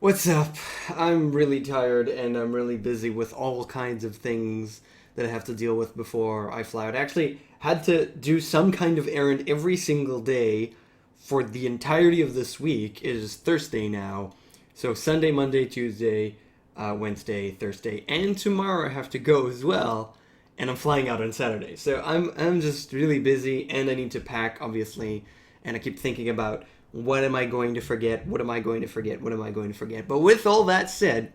What's up? I'm really tired and I'm really busy with all kinds of things that I have to deal with before I fly out. I actually had to do some kind of errand every single day for the entirety of this week. It is Thursday now. So Sunday, Monday, Tuesday, Wednesday, Thursday, and tomorrow I have to go as well. And I'm flying out on Saturday. So I'm just really busy and I need to pack, obviously. And I keep thinking about what am I going to forget? What am I going to forget? What am I going to forget? But with all that said,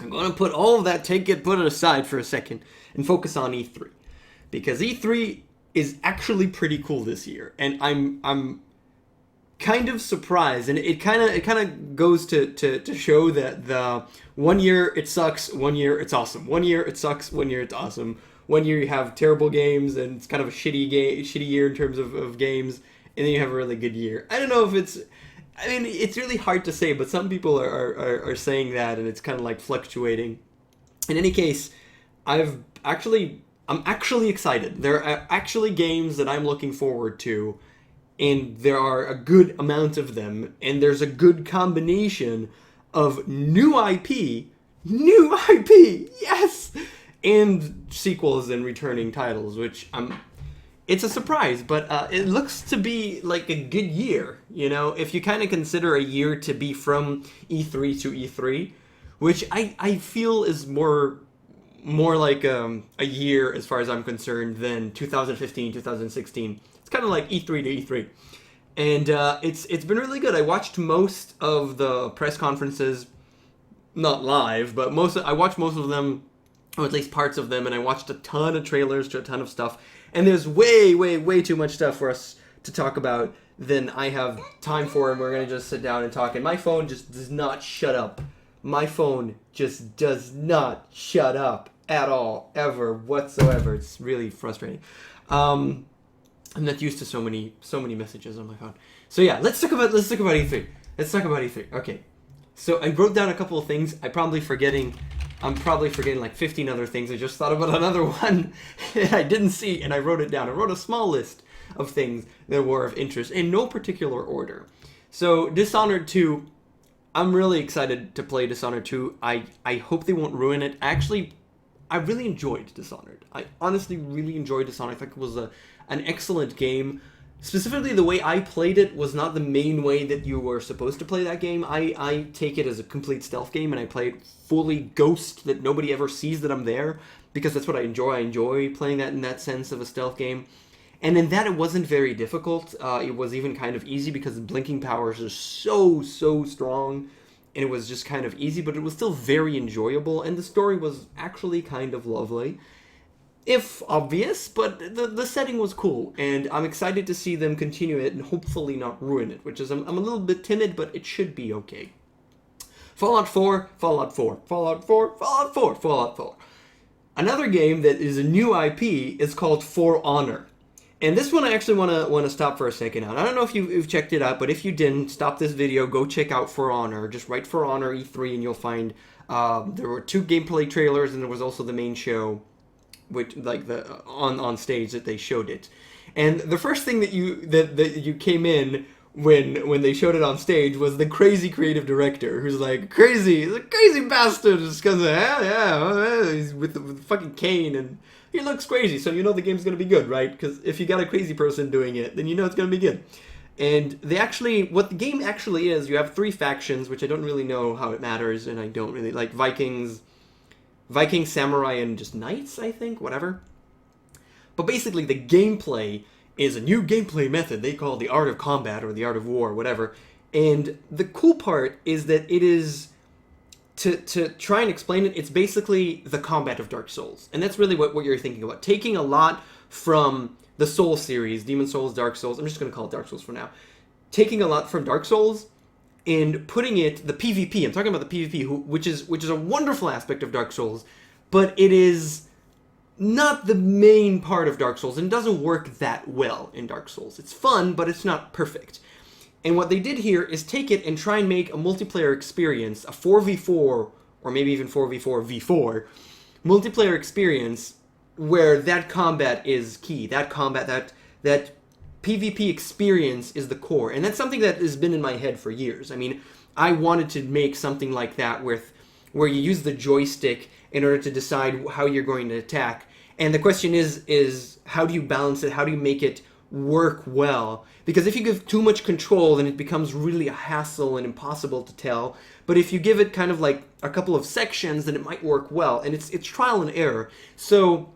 I'm going to put all of that, put it aside for a second, and focus on E3 because E3 is actually pretty cool this year, and I'm kind of surprised, and it kind of goes to show that the 1 year it sucks, 1 year it's awesome, 1 year it sucks, 1 year it's awesome. 1 year you have terrible games and it's kind of a shitty year in terms of games, and then you have a really good year. I don't know if it's. I mean, it's really hard to say, but some people are saying that, and it's kind of like fluctuating. In any case, I'm actually excited. There are actually games that I'm looking forward to, and there are a good amount of them, and there's a good combination of new IP, yes, and sequels and returning titles, which I'm it's a surprise, but it looks to be like a good year. You know, if you kind of consider a year to be from E3 to E3, which I feel is more like a year as far as I'm concerned than 2015, 2016. It's kind of like E3 to E3, and it's been really good. I watched most of the press conferences, not live, but I watched most of them, or at least parts of them, and I watched a ton of trailers to a ton of stuff. And there's way too much stuff for us to talk about than I have time for, and we're gonna just sit down and talk. And my phone just does not shut up. My phone just does not shut up at all, ever, whatsoever. It's really frustrating. I'm not used to so many messages on my phone. So yeah, let's talk about E3. Let's talk about E3. Okay. So I wrote down a couple of things. I'm probably forgetting like 15 other things. I just thought about another one that I didn't see, and I wrote it down. I wrote a small list of things that were of interest in no particular order. So Dishonored 2, I'm really excited to play Dishonored 2. I hope they won't ruin it. Actually, I really enjoyed Dishonored. I honestly really enjoyed Dishonored. I think it was an excellent game. Specifically, the way I played it was not the main way that you were supposed to play that game. I take it as a complete stealth game, and I play it fully ghost, that nobody ever sees that I'm there, because that's what I enjoy. I enjoy playing that in that sense of a stealth game. And in that, it wasn't very difficult. It was even kind of easy because the blinking powers are so strong, and it was just kind of easy, but it was still very enjoyable, and the story was actually kind of lovely, if obvious, but the setting was cool, and I'm excited to see them continue it and hopefully not ruin it, which is, I'm a little bit timid, but it should be okay. Fallout 4, Fallout 4, Fallout 4, Fallout 4, Fallout 4. Another game that is a new IP is called For Honor. And this one I actually want to stop for a second on. I don't know if you've checked it out, but if you didn't, stop this video, go check out For Honor. Just write For Honor E3 and you'll find there were two gameplay trailers, and there was also the main show, which like the on stage that they showed it. And the first thing that you came in when they showed it on stage was the crazy creative director who's like crazy, he's a crazy bastard, just because he's with the fucking cane, and he looks crazy, so you know the game's gonna be good, right? Because if you got a crazy person doing it, then you know it's gonna be good. And what the game actually is, you have three factions, which I don't really know how it matters, and I don't really like Vikings, samurai, and just knights, I think, whatever. But basically, the gameplay is a new gameplay method they call the art of combat or the art of war, whatever. And the cool part is that it is, to try and explain it, it's basically the combat of Dark Souls. And that's really what you're thinking about. Taking a lot from the Soul series, Demon Souls, Dark Souls, I'm just going to call it Dark Souls for now. Taking a lot from Dark Souls and putting it, the PvP, I'm talking about the PvP, which is a wonderful aspect of Dark Souls, but it is not the main part of Dark Souls, and it doesn't work that well in Dark Souls. It's fun, but it's not perfect. And what they did here is take it and try and make a multiplayer experience, a 4v4, or maybe even 4v4v4, multiplayer experience where that combat is key. That combat, that PvP experience is the core. And that's something that has been in my head for years. I mean, I wanted to make something like that where you use the joystick in order to decide how you're going to attack. And the question is how do you balance it? How do you make it work well? Because if you give too much control, then it becomes really a hassle and impossible to tell. But if you give it kind of like a couple of sections, then it might work well. And it's trial and error. So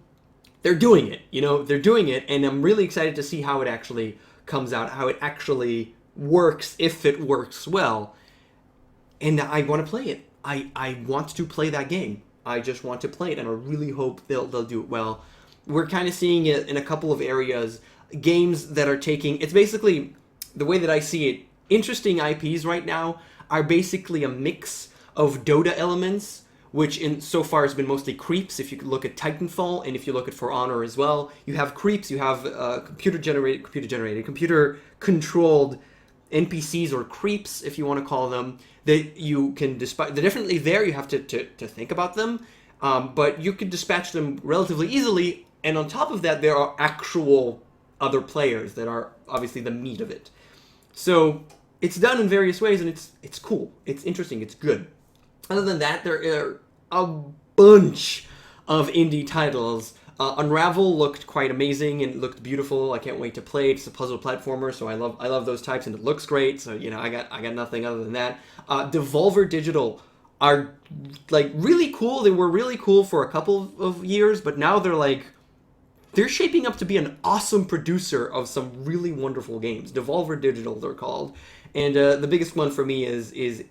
they're doing it, they're doing it. And I'm really excited to see how it actually comes out, how it actually works, if it works well. And I want to play it. I want to play that game. I just want to play it, and I really hope they'll do it well. We're kind of seeing it in a couple of areas. Games that are it's basically, the way that I see it, interesting IPs right now are basically a mix of Dota elements, which in so far has been mostly creeps. If you look at Titanfall, and if you look at For Honor as well, you have creeps, you have computer-controlled NPCs, or creeps, if you want to call them, that you can dispatch. They're definitely there, you have to think about them, but you can dispatch them relatively easily, and on top of that, there are actual other players that are obviously the meat of it. So it's done in various ways, and it's cool, it's interesting, it's good. Other than that, there are a bunch of indie titles. Unravel looked quite amazing and looked beautiful. I can't wait to play it. It's a puzzle platformer, so I love those types, and it looks great. So I got nothing other than that. Devolver Digital are like really cool. They were really cool for a couple of years, but now they're shaping up to be an awesome producer of some really wonderful games. Devolver Digital, they're called, and the biggest one for me is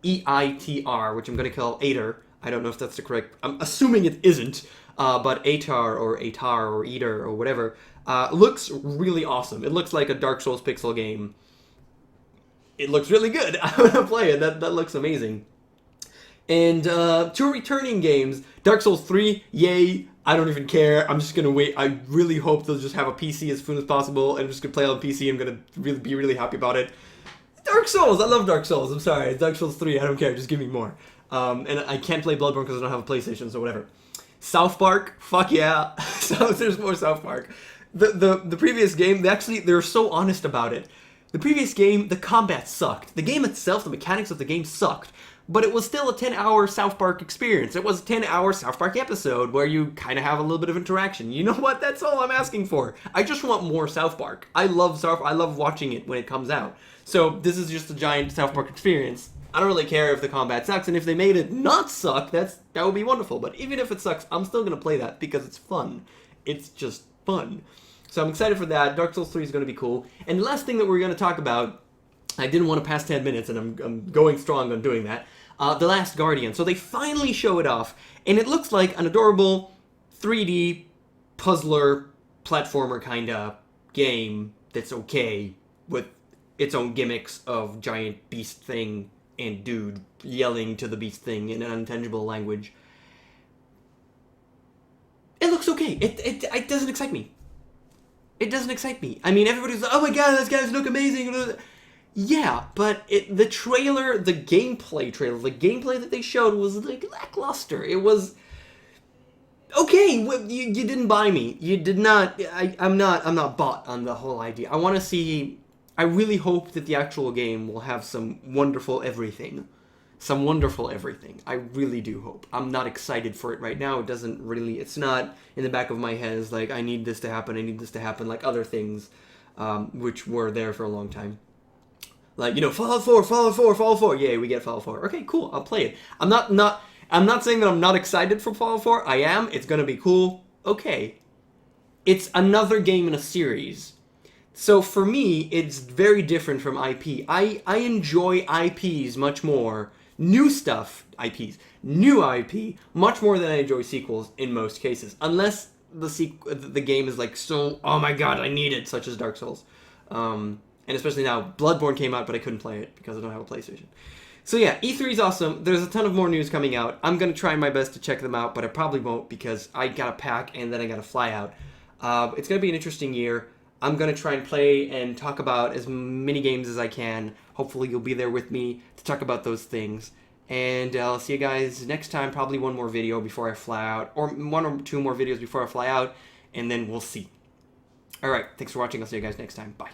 EITR, which I'm going to call Ater. I don't know if that's the correct. I'm assuming it isn't. But Atar or Eater or whatever looks really awesome. It looks like a Dark Souls pixel game. It looks really good. I want to play it. That looks amazing. And two returning games. Dark Souls 3, yay. I don't even care. I'm just going to wait. I really hope they'll just have a PC as soon as possible. And I'm just going to play on PC. I'm going to be really happy about it. Dark Souls. I love Dark Souls. I'm sorry. Dark Souls 3. I don't care. Just give me more. And I can't play Bloodborne because I don't have a PlayStation, so whatever. South Park, fuck yeah. So there's more South Park. The previous game, they're so honest about it. The previous game, the combat sucked. The game itself, the mechanics of the game sucked. But it was still a 10-hour South Park experience. It was a 10-hour South Park episode where you kind of have a little bit of interaction. You know what? That's all I'm asking for. I just want more South Park. I love watching it when it comes out. So this is just a giant South Park experience. I don't really care if the combat sucks, and if they made it not suck, that would be wonderful. But even if it sucks, I'm still going to play that because it's fun. It's just fun. So I'm excited for that. Dark Souls 3 is going to be cool. And the last thing that we're going to talk about, I didn't want to pass 10 minutes, and I'm going strong on doing that. The Last Guardian. So they finally show it off, and it looks like an adorable 3D puzzler, platformer kind of game that's okay with its own gimmicks of giant beast thing and dude yelling to the beast thing in an unintelligible language. It looks okay. It doesn't excite me. It doesn't excite me. I mean, everybody's like, oh my god, those guys look amazing. Yeah, but the trailer, the gameplay trailer, the gameplay that they showed was like lackluster. It was okay. You didn't buy me. You did not. I'm not bought on the whole idea. I want to see. I really hope that the actual game will have some wonderful everything. Some wonderful everything. I really do hope. I'm not excited for it right now. It's not in the back of my head. It's like, I need this to happen, like other things, which were there for a long time. Like, Fallout 4. Yay, we get Fallout 4. Okay, cool, I'll play it. I'm not saying that I'm not excited for Fallout 4. I am. It's gonna be cool. Okay. It's another game in a series. So for me, it's very different from IP. I enjoy IPs much more. New stuff, new IP, much more than I enjoy sequels in most cases. Unless the game is like so, oh my god, I need it, such as Dark Souls. And especially now, Bloodborne came out, but I couldn't play it because I don't have a PlayStation. So yeah, E3 is awesome. There's a ton of more news coming out. I'm going to try my best to check them out, but I probably won't because I got to pack and then I got to fly out. It's going to be an interesting year. I'm going to try and play and talk about as many games as I can. Hopefully you'll be there with me to talk about those things. And I'll see you guys next time. Probably one more video before I fly out. Or one or two more videos before I fly out. And then we'll see. Alright, thanks for watching. I'll see you guys next time. Bye.